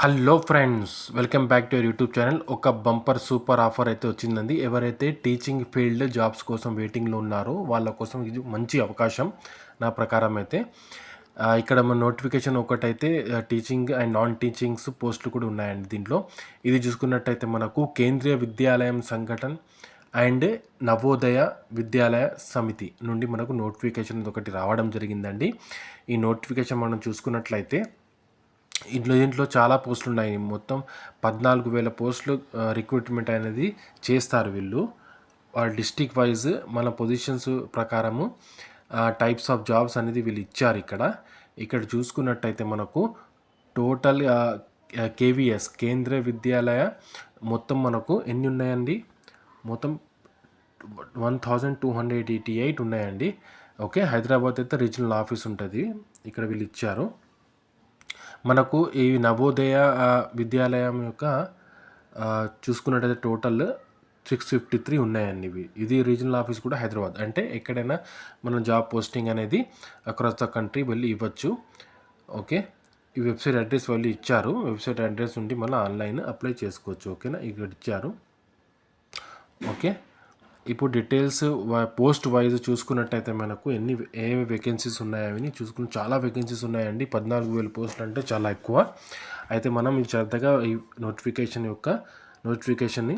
Hello friends, welcome back to your YouTube channel. ఒక bumper super offer అయితే వచ్చిందండి. ఎవరైతే టీచింగ్ ఫీల్డ్ జాబ్స్ కోసం వెయిటింగ్లో ఉన్నారో వాళ్ళ కోసం ఇది మంచి అవకాశం నా ప్రకారం అయితే. ఇక్కడ మన నోటిఫికేషన్ ఒకటైతే టీచింగ్ అండ్ నాన్ టీచింగ్స్ పోస్టులు కూడా ఉన్నాయండి దీంట్లో. ఇది చూసుకున్నట్టయితే మనకు కేంద్రీయ విద్యాలయం సంఘటన అండ్ నవోదయ విద్యాలయ సమితి నుండి మనకు నోటిఫికేషన్ ఒకటి రావడం జరిగిందండి. ఈ నోటిఫికేషన్ మనం చూసుకున్నట్లయితే దీంట్లో చాలా పోస్టులు ఉన్నాయి. మొత్తం 14,000 పోస్టులు రిక్రూట్మెంట్ అనేది చేస్తారు వీళ్ళు. వాళ్ళ డిస్ట్రిక్ట్ వైజ్ మన పొజిషన్స్ ప్రకారము టైప్స్ ఆఫ్ జాబ్స్ అనేది వీళ్ళు ఇచ్చారు. ఇక్కడ చూసుకున్నట్టయితే మనకు టోటల్ కేవీఎస్ కేంద్రీయ విద్యాలయ మొత్తం మనకు ఎన్ని ఉన్నాయండి? మొత్తం 1288 ఉన్నాయండి. ఓకే, హైదరాబాద్ అయితే రీజనల్ ఆఫీస్ ఉంటుంది. ఇక్కడ వీళ్ళు ఇచ్చారు. మనకు ఈ నవోదయ విద్యాలయం యొక్క చూసుకున్నట్టయితే టోటల్ 653 ఉన్నాయండి. ఇది రీజనల్ ఆఫీస్ కూడా హైదరాబాద్. అంటే ఎక్కడైనా మనం జాబ్ పోస్టింగ్ అనేది అక్రాస్ ద కంట్రీ వెళ్ళి ఇవ్వచ్చు. ఓకే, ఈ వెబ్సైట్ అడ్రస్ వాళ్ళు ఇచ్చారు. వెబ్సైట్ అడ్రస్ నుండి మనం ఆన్లైన్ అప్లై చేసుకోవచ్చు. ఓకేనా, ఇక్కడ ఇచ్చారు. ఓకే, ఇప్పుడు డీటెయిల్స్ పోస్ట్ వైజ్ చూసుకున్నట్టయితే మనకు ఏ వేకెన్సీస్ ఉన్నాయని చూసుకుని చాలా వేకెన్సీస్ ఉన్నాయండి. 14,000 పోస్టులు అంటే చాలా ఎక్కువ. అయితే మనం ఈ శ్రద్ధగా ఈ నోటిఫికేషన్ని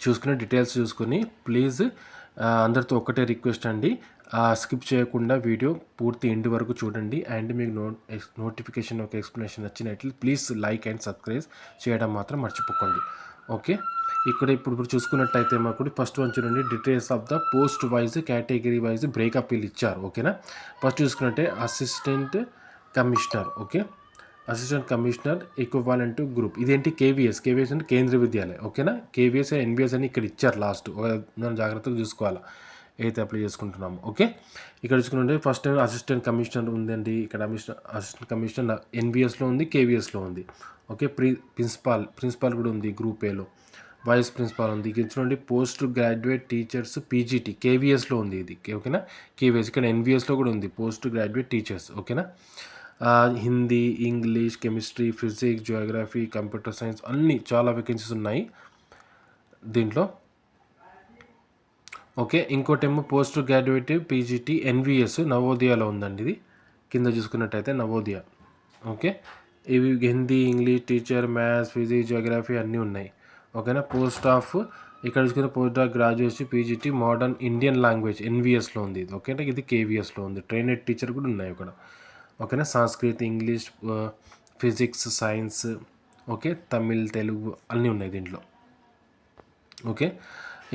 చూసుకుని డీటెయిల్స్ చూసుకుని ప్లీజ్ అందరితో ఒకటే రిక్వెస్ట్ అండి, స్కిప్ చేయకుండా వీడియో పూర్తి ఎండ్ వరకు చూడండి. అండ్ మీకు నోటిఫికేషన్ యొక్క ఎక్స్ప్లెనేషన్ నచ్చినట్లు ప్లీజ్ లైక్ అండ్ సబ్స్క్రైబ్ చేయడం మాత్రం మర్చిపోకండి. ఓకే, ఇప్పుడు చూసుకున్నట్టయితే మాకు ఫస్ట్ వన్ చూడండి, details of the post wise category wise breakup వీళ్ళు ఇచ్చారు. ఓకేనా, ఫస్ట్ చూసుకున్నట్టే assistant commissioner. Okay, assistant commissioner equivalent group. ఇదేంటి? కేవీఎస్ అంటే కేంద్రీయ విద్యాలయం. ఓకేనా, కేవీఎస్ ఎన్బిఎస్ అని ఇక్కడ ఇచ్చారు లాస్ట్. మనం జాగ్రత్తగా చూసుకోవాలి ఏదైతే అప్లై చేసుకుంటున్నాము. ఓకే, ఇక్కడ చూసుకుంటే ఫస్ట్ అసిస్టెంట్ కమిషనర్ ఉందండి. ఇక్కడ అసిస్టెంట్ కమిషనర్ ఎన్బిఎస్లో ఉంది, కేవీఎస్లో ఉంది. ఓకే, ప్రిన్సిపాల్ కూడా ఉంది గ్రూప్ ఏలో. వైస్ ప్రిన్సిపాల్ ఉంది. ఇక్కడ చూడండి పోస్ట్ గ్రాడ్యుయేట్ టీచర్స్ పీజీటీ కేవీఎస్లో ఉంది ఇది. ఓకేనా, కేవీఎస్. ఇక్కడ ఎన్బిఎస్లో కూడా ఉంది పోస్ట్ గ్రాడ్యుయేట్ టీచర్స్. ఓకేనా, Hindi, English, chemistry, physics, geography, computer science అన్నీ చాలా వేకెన్సీస్ ఉన్నాయి దీంట్లో. ఓకే, ఇంకోటేమో పోస్ట్ గ్రాడ్యుయేట్ పీజీటీ ఎన్విఎస్ నవోదయలో ఉందండి. ఇది కింద చూసుకున్నట్టయితే నవోదయ. ఓకే, ఇవి Hindi, English teacher, maths, physics, geography అన్నీ ఉన్నాయి. ఓకేనా, ఇక్కడ చూసుకున్న post of graduation PGT modern Indian language ఎన్విఎస్లో ఉంది ఇది. ఓకేనా, ఇది కేవీఎస్లో ఉంది. ట్రైనెడ్ టీచర్ కూడా ఉన్నాయి ఇక్కడ. ఓకేనా, Sanskrit, English, physics, science, okay, Tamil, Telugu అన్నీ ఉన్నాయి దీంట్లో. ఓకే,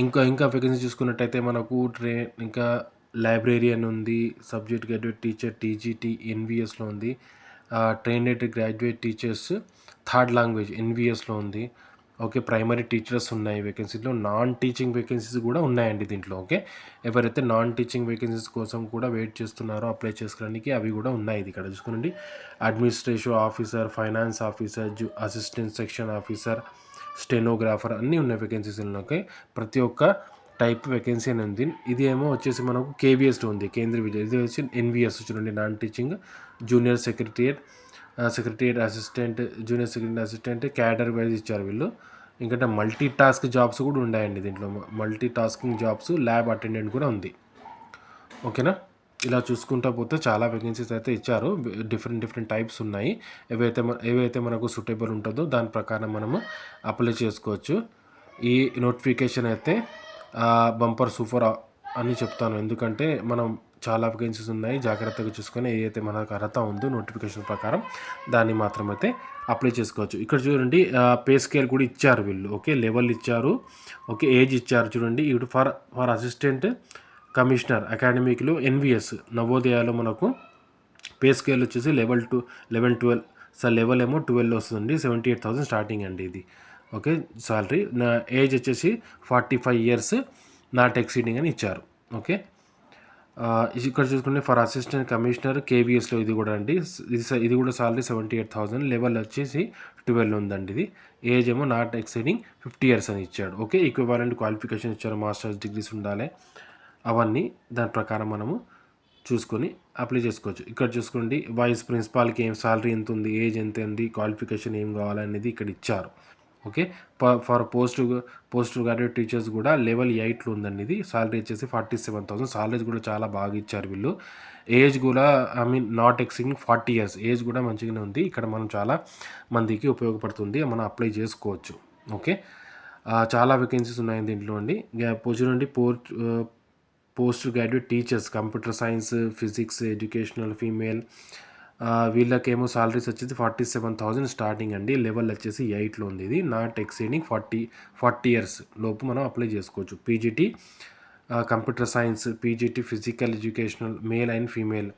ఇంకా వేకెన్సీ చూసుకున్నట్టయితే మనకు ఇంకా లైబ్రేరియన్ ఉంది, సబ్జెక్ట్ గ్రాడ్యుయేట్ టీచర్ టీజీటీ ఎన్విఎస్లో ఉంది. Trained graduate teachers third language ఎన్విఎస్లో ఉంది. ఓకే, ప్రైమరీ టీచర్స్ ఉన్నాయి వేకెన్సీలో. నాన్ టీచింగ్ వేకెన్సీస్ కూడా ఉన్నాయండి దీంట్లో. ఓకే, ఎవరైతే నాన్ టీచింగ్ వేకెన్సీస్ కోసం కూడా వెయిట్ చేస్తున్నారో అప్లై చేసుకోవడానికి అవి కూడా ఉన్నాయి. ఇది ఇక్కడ చూసుకోండి, administrative officer, finance officer, assistant section officer, stenographer అన్నీ ఉన్నాయి వేకెన్సీస్. ఓకే, ప్రతి ఒక్క టైప్ వేకెన్సీ అని ఉంది. ఇది ఏమో వచ్చేసి మనకు కేవీఎస్లో ఉంది, కేంద్రీయ విద్య. ఇది వచ్చి ఎన్విఎస్ చూడండి, non teaching junior secretariat assistant, junior secretary assistant cadre wise ఇచ్చారు వీళ్ళు. ఇంకా మల్టీ టాస్క్ జాబ్స్ కూడా ఉన్నాయండి దీంట్లో. Multi tasking jobs, lab attendant కూడా ఉంది. ఓకేనా, ఇలా చూసుకుంటా పోతే చాలా వేకెన్సీస్ అయితే ఇచ్చారు. డిఫరెంట్ టైప్స్ ఉన్నాయి. ఏవైతే మనకు సూటబుల్ ఉంటుందో దాని ప్రకారం మనము అప్లై చేసుకోవచ్చు. ఈ నోటిఫికేషన్ అయితే బంపర్ సూపర్ అని చెప్తాను. ఎందుకంటే మనం చాలా వేకెన్సీస్ ఉన్నాయి, జాగ్రత్తగా చూసుకొని ఏదైతే మనకు అర్హత ఉందో నోటిఫికేషన్ ప్రకారం దాన్ని మాత్రమైతే అప్లై చేసుకోవచ్చు. ఇక్కడ చూడండి పే స్కేల్ కూడా ఇచ్చారు వీళ్ళు. ఓకే, లెవెల్ ఇచ్చారు. ఓకే, ఏజ్ ఇచ్చారు చూడండి. ఇప్పుడు ఫర్ అసిస్టెంట్ కమిషనర్ అకాడమిక్లో ఎన్విఎస్ నవోదయాలో మనకు పే స్కేల్ వచ్చేసి లెవెల్ 12. లెవెల్ ఏమో 12 వస్తుందండి. 78,000 స్టార్టింగ్ అండి ఇది. Okay, salary. నా ఏజ్ వచ్చేసి 45 years నాట్ ఎక్సీడింగ్ అని ఇచ్చారు. ఓకే, ఇక్కడ చూసుకుంటే ఫర్ అసిస్టెంట్ కమిషనర్ కేవీఎస్లో ఇది కూడా అండి. ఇది కూడా సాలరీ 78,000. లెవెల్ వచ్చేసి 12 ఉందండి. ఇది ఏజ్ ఏమో నాట్ ఎక్సీడింగ్ 50 years అని ఇచ్చాడు. ఓకే, ఈక్వివాలెంట్ క్వాలిఫికేషన్ ఇచ్చారు, మాస్టర్స్ డిగ్రీస్ ఉండాలి అవన్నీ. దాని ప్రకారం మనము చూసుకొని అప్లై చేసుకోవచ్చు. ఇక్కడ చూసుకోండి వైస్ ప్రిన్సిపాల్కి ఏం సాలరీ ఎంత ఉంది, ఏజ్ ఎంత ఉంది, క్వాలిఫికేషన్ ఏం కావాలనేది ఇక్కడ ఇచ్చారు. Okay. For post graduate teachers కూడా లెవెల్ 8లో ఉందండి ఇది. సాలరీ వచ్చేసి 47,000. సాలరీస్ కూడా చాలా బాగా ఇచ్చారు వీళ్ళు. ఏజ్ కూడా నాట్ ఎక్సీడింగ్ 40 years. ఏజ్ కూడా మంచిగానే ఉంది. ఇక్కడ మనం చాలా మందికి ఉపయోగపడుతుంది, మనం అప్లై చేసుకోవచ్చు. ఓకే. చాలా వేకెన్సీస్ ఉన్నాయి దీంట్లో అండి. చూడండి post graduate teachers computer science, physics, educational female, వీళ్ళకేమో సాలరీస్ వచ్చేసి 47,000 స్టార్టింగ్ అండి. లెవెల్ వచ్చేసి 8లో ఉంది. ఇది నాట్ ఎక్సీడింగ్ 40 years లోపు మనం అప్లై చేసుకోవచ్చు. PGT computer science, PGT physical educational male and female,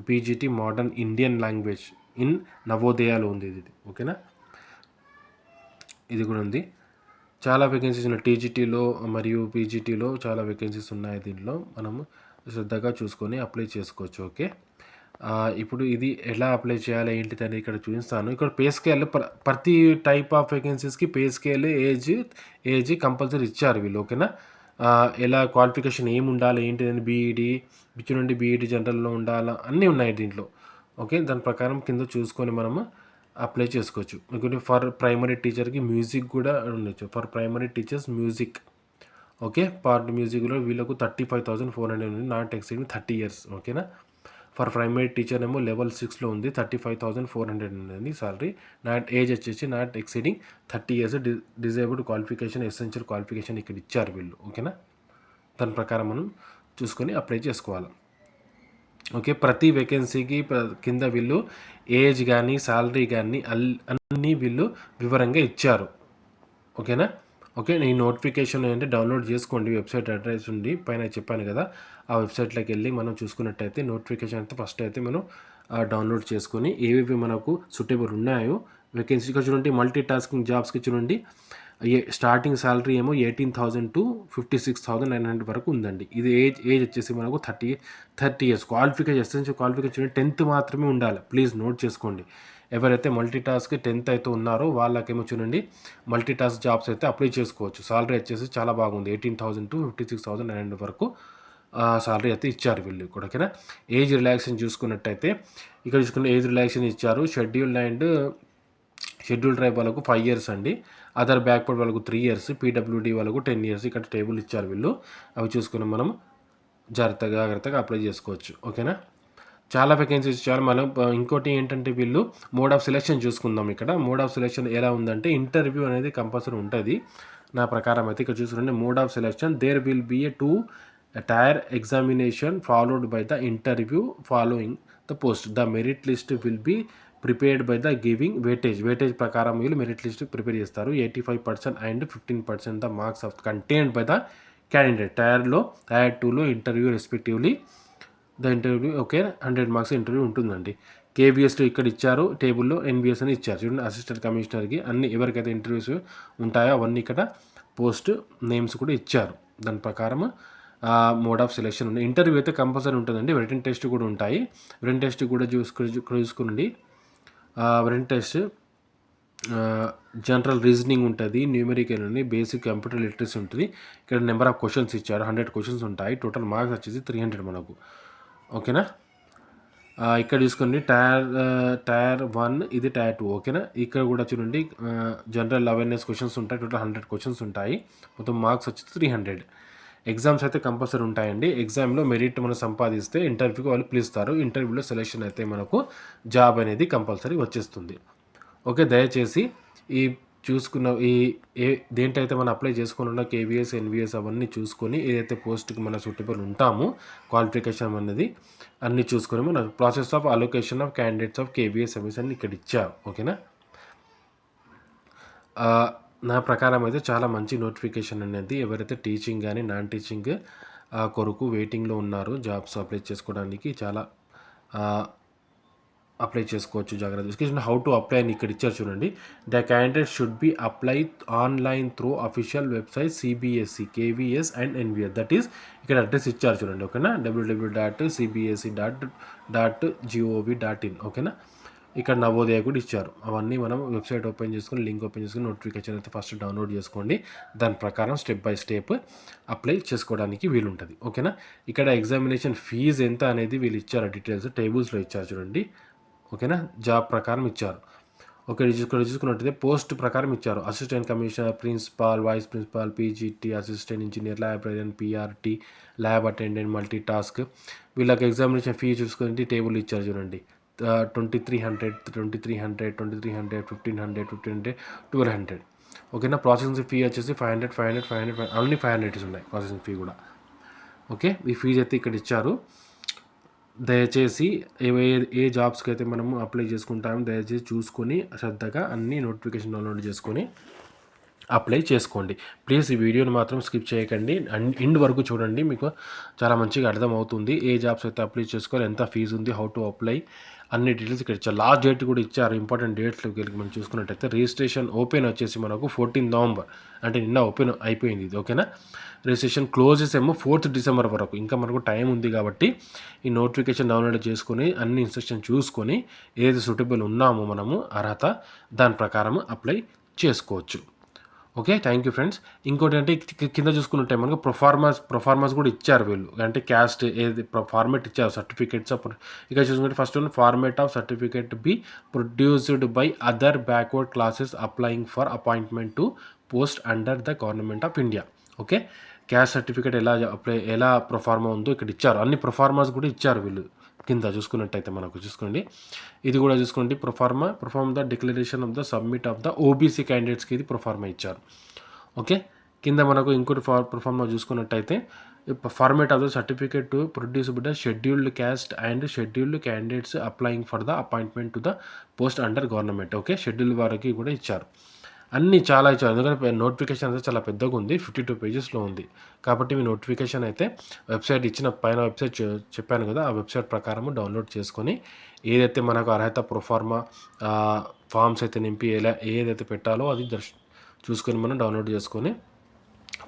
PGT modern Indian language in నవోదయాలో ఉంది ఇది. ఓకేనా, ఇది కూడా ఉంది. చాలా వేకెన్సీస్ ఉన్నాయి టీజీటీలో మరియు పీజీటీలో, చాలా వేకెన్సీస్ ఉన్నాయి. దీంట్లో మనము శ్రద్ధగా చూసుకొని అప్లై చేసుకోవచ్చు. ఓకే. ఇప్పుడు ఇది ఎలా అప్లై చేయాలి ఏంటిది అనేది ఇక్కడ చూపిస్తాను. ఇక్కడ పే స్కేల్ ప్రతి టైప్ ఆఫ్ వేకెన్సీస్కి పే స్కేల్, ఏజ్ కంపల్సరీ ఇచ్చారు వీళ్ళు. ఓకేనా. ఎలా క్వాలిఫికేషన్ ఏమి ఉండాలి ఏంటిదని, బీఈడి నుండి బీఈడి జనరల్లో ఉండాలా, అన్నీ ఉన్నాయి దీంట్లో. ఓకే. దాని ప్రకారం కింద చూసుకొని మనము అప్లై చేసుకోవచ్చు. ఇంకోటి ఫర్ ప్రైమరీ టీచర్కి మ్యూజిక్ కూడా ఉండొచ్చు. For primary teachers music. Okay. Part మ్యూజిక్లో వీళ్ళకు 35,400 ఉంది, నాట్ ఎక్సీడింగ్ 30 years. ఓకేనా. ఫర్ ప్రైమరీ టీచర్ ఏమో లెవెల్ 6లో ఉంది, 35,400 ఉంది సాలరీ. ఏజ్ వచ్చేసి not exceeding 30 years. Disabled qualification, essential qualification ఇక్కడ ఇచ్చారు వీళ్ళు. ఓకేనా. దాని ప్రకారం మనం చూసుకొని అప్లై చేసుకోవాలి. ఓకే. ప్రతి వేకెన్సీకి కింద వీళ్ళు ఏజ్ కానీ సాలరీ కానీ అన్నీ వీళ్ళు వివరంగా ఇచ్చారు. ఓకేనా. ఓకే. ఈ నోటిఫికేషన్ ఏంటంటే డౌన్లోడ్ చేసుకోండి. వెబ్సైట్ అడ్రస్ ఉండి పైన చెప్పాను కదా, ఆ వెబ్సైట్లోకి వెళ్ళి మనం చూసుకున్నట్టయితే నోటిఫికేషన్ అయితే ఫస్ట్ అయితే మనం డౌన్లోడ్ చేసుకొని ఏవేవి మనకు సూటబుల్ ఉన్నాయో వేకెన్సీగా చూడండి. మల్టీ టాస్కింగ్ జాబ్స్కి చూడండి, స్టార్టింగ్ సాలరీ ఏమో 18,000 to 56,900 వరకు ఉందండి. ఇది ఏజ్ వచ్చేసి మనకు 30 years. Qualification, essential qualification 10th మాత్రమే ఉండాలి. ప్లీజ్ నోట్ చేసుకోండి. ఎవరైతే మల్టీ టాస్క్ 10th అయితే ఉన్నారో వాళ్ళకేమో చూడండి మల్టీ టాస్క్ జాబ్స్ అయితే అప్లై చేసుకోవచ్చు. సాలరీ వచ్చేసి చాలా బాగుంది, 18,000 to 56,900 వరకు సాలరీ అయితే ఇచ్చారు వీళ్ళు ఇక్కడ. ఓకేనా. ఏజ్ రిలాక్సేషన్ చూసుకున్నట్టయితే ఇక్కడ చూసుకున్న ఏజ్ రిలాక్సేషన్ ఇచ్చారు. షెడ్యూల్ ట్రైబ్ వాళ్ళకు 5 years అండి. అదర్ బ్యాక్వర్డ్ వాళ్ళకు 3 years, పీడబ్ల్యూడీ వాళ్ళకు 10 years. ఇక్కడ టేబుల్ ఇచ్చారు వీళ్ళు, అవి చూసుకుని మనం జాగ్రత్తగా అప్లై చేసుకోవచ్చు. ఓకేనా. చాలా వేకెన్సీస్ ఇచ్చారు. మనం ఇంకోటి ఏంటంటే వీళ్ళు మోడ్ ఆఫ్ సెలెక్షన్ చూసుకుందాం. ఇక్కడ మోడ్ ఆఫ్ సెలెక్షన్ ఎలా ఉందంటే ఇంటర్వ్యూ అనేది కంపల్సరీ ఉంటుంది నా ప్రకారం అయితే. ఇక్కడ చూసుకుంటే mode of selection there will be a 2 tier examination followed by the interview following the post. The merit list will be prepared by the giving weightage ప్రకారం వీళ్ళు మెరిట్ లిస్ట్ ప్రిపేర్ చేస్తారు. 85% and 15% the marks of contained by the candidate. Tier 2లో interview respectively the interview. Okay. 100 marks interview ఉంటుందండి. కేబిఎస్లో ఇక్కడ ఇచ్చారు టేబుల్లో, NBS అని ఇచ్చారు చూడండి. అసిస్టెంట్ కమిషనర్కి అన్ని ఎవరికైతే ఇంటర్వ్యూస్ ఉంటాయో అవన్నీ ఇక్కడ పోస్ట్ నేమ్స్ కూడా ఇచ్చారు. దాని ప్రకారం మోడ్ ఆఫ్ సెలెక్షన్ ఉంది. ఇంటర్వ్యూ అయితే కంపల్సరీ ఉంటుందండి. రిటన్ టెస్ట్ కూడా ఉంటాయి. రిటన్ టెస్ట్ కూడా చూసుకునండి. రిటన్ టెస్ట్ జనరల్ రీజనింగ్ ఉంటుంది, న్యూమెరికల్ ఉంది, బేసిక్ కంప్యూటర్ లిటరసీ ఉంటుంది. ఇక్కడ నెంబర్ ఆఫ్ క్వశ్చన్స్ ఇచ్చారు, 100 questions ఉంటాయి. టోటల్ మార్క్స్ వచ్చేసి 300 మనకు. ఓకేనా. ఇక్కడ చూసుకోండి టైర్ 1, ఇది టైర్ 2. ఓకేనా. ఇక్కడ కూడా చూడండి జనరల్ అవేర్నెస్ క్వశ్చన్స్ ఉంటాయి. టోటల్ 100 questions ఉంటాయి. మొత్తం మార్క్స్ వచ్చేసి 300. ఎగ్జామ్స్ అయితే కంపల్సరీ ఉంటాయండి. ఎగ్జామ్లో మెరిట్ మనం సంపాదిస్తే ఇంటర్వ్యూకి వాళ్ళు పిలుస్తారు. ఇంటర్వ్యూలో సెలెక్షన్ అయితే మనకు జాబ్ అనేది కంపల్సరీ వచ్చేస్తుంది. ఓకే. దయచేసి ఈ చూసుకున్న దేంటైతే మనం అప్లై చేసుకున్న కేవీఎస్, ఎన్విఎస్ అవన్నీ చూసుకొని ఏదైతే పోస్ట్కి మన సూటబుల్ ఉంటామో క్వాలిఫికేషన్ అనేది అన్నీ చూసుకొని మన process of allocation of candidates of KVS service అని ఇక్కడ ఇచ్చారు. ఓకేనా. నా ప్రకారం అయితే చాలా మంచి నోటిఫికేషన్ అనేది. ఎవరైతే టీచింగ్ కానీ నాన్ టీచింగ్ కొరకు వెయిటింగ్లో ఉన్నారో జాబ్స్ అప్లై చేసుకోవడానికి చాలా అప్లై చేసుకోవచ్చు. జాగ్రత్త. హౌ టు అప్లై అని ఇక్కడ ఇచ్చారు చూడండి. The candidate should be apply online through official website CBSE, KVS and NVS. That is ఇక్కడ అడ్రస్ ఇచ్చారు చూడండి. ఓకేనా. www.cbse.gov.in. ఓకేనా. ఇక్కడ నవోదయ కూడా ఇచ్చారు. అవన్నీ మనం వెబ్సైట్ ఓపెన్ చేసుకొని లింక్ ఓపెన్ చేసుకొని నోటిఫికేషన్ అయితే ఫస్ట్ డౌన్లోడ్ చేసుకోండి. దాని ప్రకారం స్టెప్ బై స్టెప్ అప్లై చేసుకోవడానికి వీలుంటుంది. ఓకేనా. ఇక్కడ ఎగ్జామినేషన్ ఫీజు ఎంత అనేది వీళ్ళు ఇచ్చారు, డీటెయిల్స్ టేబుల్స్లో ఇచ్చారు చూడండి. ఓకేనా. జాబ్ ప్రకారం ఇచ్చారు. ఓకే. ఇక్కడ చూసుకున్నట్టయితే పోస్ట్ ప్రకారం ఇచ్చారు. Assistant commissioner, principal, vice principal, PGT, assistant engineer, librarian, PRT, lab attendant, multi task. వీళ్ళకి ఎగ్జామినేషన్ ఫీ చూసుకుంటే టేబుల్ ఇచ్చారు చూడండి. 2300, 2300, 2300, 1500, 1500, 1200. ఓకేనా. ప్రాసెసింగ్ ఫీ వచ్చేసి 500, 500, 500, అన్ని 500 ఉన్నాయి ప్రాసెసింగ్ ఫీ కూడా. ఓకే. ఈ ఫీజు అయితే ఇక్కడ ఇచ్చారు. దయచేసి ఏ జాబ్స్కి అయితే మనము అప్లై చేసుకుంటామో దయచేసి చూసుకొని శ్రద్ధగా అన్ని నోటిఫికేషన్ డౌన్లోడ్ చేసుకొని అప్లై చేసుకోండి. ప్లీజ్ ఈ వీడియోని మాత్రం స్కిప్ చేయకండి, ఎండ్ వరకు చూడండి. మీకు చాలా మంచిగా అర్థమవుతుంది. ఏ జాబ్స్ అయితే అప్లై చేసుకోవాలి, ఎంత ఫీజు ఉంది, హౌ టు అప్లై, అన్ని డీటెయిల్స్ ఇక్కడ ఇచ్చారు. లాస్ట్ డేట్ కూడా ఇచ్చారు. ఇంపార్టెంట్ డేట్స్లోకి వెళ్ళి మనం చూసుకున్నట్టయితే రిజిస్ట్రేషన్ ఓపెన్ వచ్చేసి మనకు 14 నవంబర్, అంటే నిన్న ఓపెన్ అయిపోయింది ఇది. ఓకేనా. రిజిస్ట్రేషన్ క్లోజెస్ ఏమో 4th డిసెంబర్ వరకు. ఇంకా మనకు టైం ఉంది కాబట్టి ఈ నోటిఫికేషన్ డౌన్లోడ్ చేసుకొని అన్ని ఇన్స్ట్రక్షన్ చూసుకొని ఏదైతే సూటబుల్ ఉన్నామో మనము అర్హత దాని ప్రకారం అప్లై చేసుకోవచ్చు. ఓకే. Thank you friends. ఇంకోటి అంటే కింద చూసుకున్నట్టే మనకు ప్రొఫార్మాస్ కూడా ఇచ్చారు వీళ్ళు. అంటే క్యాస్ట్ ఏది ఫార్మేట్ ఇచ్చారు సర్టిఫికేట్స్. ఇక్కడ చూసుకుంటే first one format of certificate be produced by other backward classes applying for appointment to post under the government of India. Okay. Caste certificate ఎలా ప్రొఫార్మా ఉందో ఇక్కడ ఇచ్చారు. అన్ని ప్రొఫార్మాస్ కూడా ఇచ్చారు వీళ్ళు. కింద చూసుకున్నట్టయితే మనకు చూసుకోండి. ఇది కూడా చూసుకోండి. Proforma the declaration of the submit of the OBC క్యాండిడేట్స్కి ఇది ప్రొఫార్మా ఇచ్చారు. ఓకే. కింద మనకు ఇంకోటి ప్రొఫార్మా చూసుకున్నట్టయితే format of the certificate to produce by the scheduled caste and scheduled candidates applying for the appointment to the post under government. Okay. Schedule వారికి కూడా ఇచ్చారు. అన్నీ చాలా ఇచ్చారు. ఎందుకంటే నోటిఫికేషన్ అయితే చాలా పెద్దగా ఉంది, 52 పేజెస్లో ఉంది. కాబట్టి మీ నోటిఫికేషన్ అయితే వెబ్సైట్ ఇచ్చిన పైన వెబ్సైట్ చెప్పాను కదా, ఆ వెబ్సైట్ ప్రకారం డౌన్లోడ్ చేసుకొని ఏదైతే మనకు అర్హత ప్రొఫార్మా ఫామ్స్ అయితే నింపి ఏదైతే పెట్టాలో అది చూసుకొని మనం డౌన్లోడ్ చేసుకొని,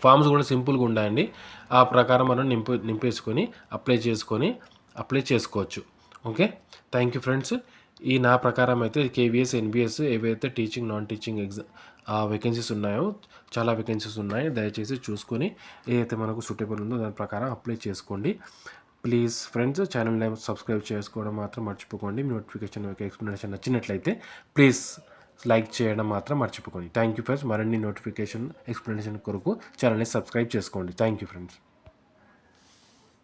ఫామ్స్ కూడా సింపుల్గా ఉండాలండి. ఆ ప్రకారం మనం నింపేసుకొని అప్లై చేసుకోవచ్చు. ఓకే. Thank you friends. ఈ నా ప్రకారం అయితే కేవీఎస్, ఎన్బిఎస్ ఏవైతే టీచింగ్ నాన్ టీచింగ్ వేకెన్సీస్ ఉన్నాయో చాలా వేకెన్సీస్ ఉన్నాయి. దయచేసి చూసుకొని ఏదైతే మనకు సూటబుల్ ఉందో దాని ప్రకారం అప్లై చేసుకోండి. Please friends, channel name subscribe చేసుకోవడం మాత్రం మర్చిపోకండి. మీ నోటిఫికేషన్ ఎక్స్ప్లెనేషన్ నచ్చినట్లయితే ప్లీజ్ లైక్ చేయడం మాత్రం మర్చిపోకండి. Thank you friends. మరిన్ని నోటిఫికేషన్ ఎక్స్ప్లెనేషన్ కొరకు ఛానల్ని సబ్స్క్రైబ్ చేసుకోండి. Thank you friends.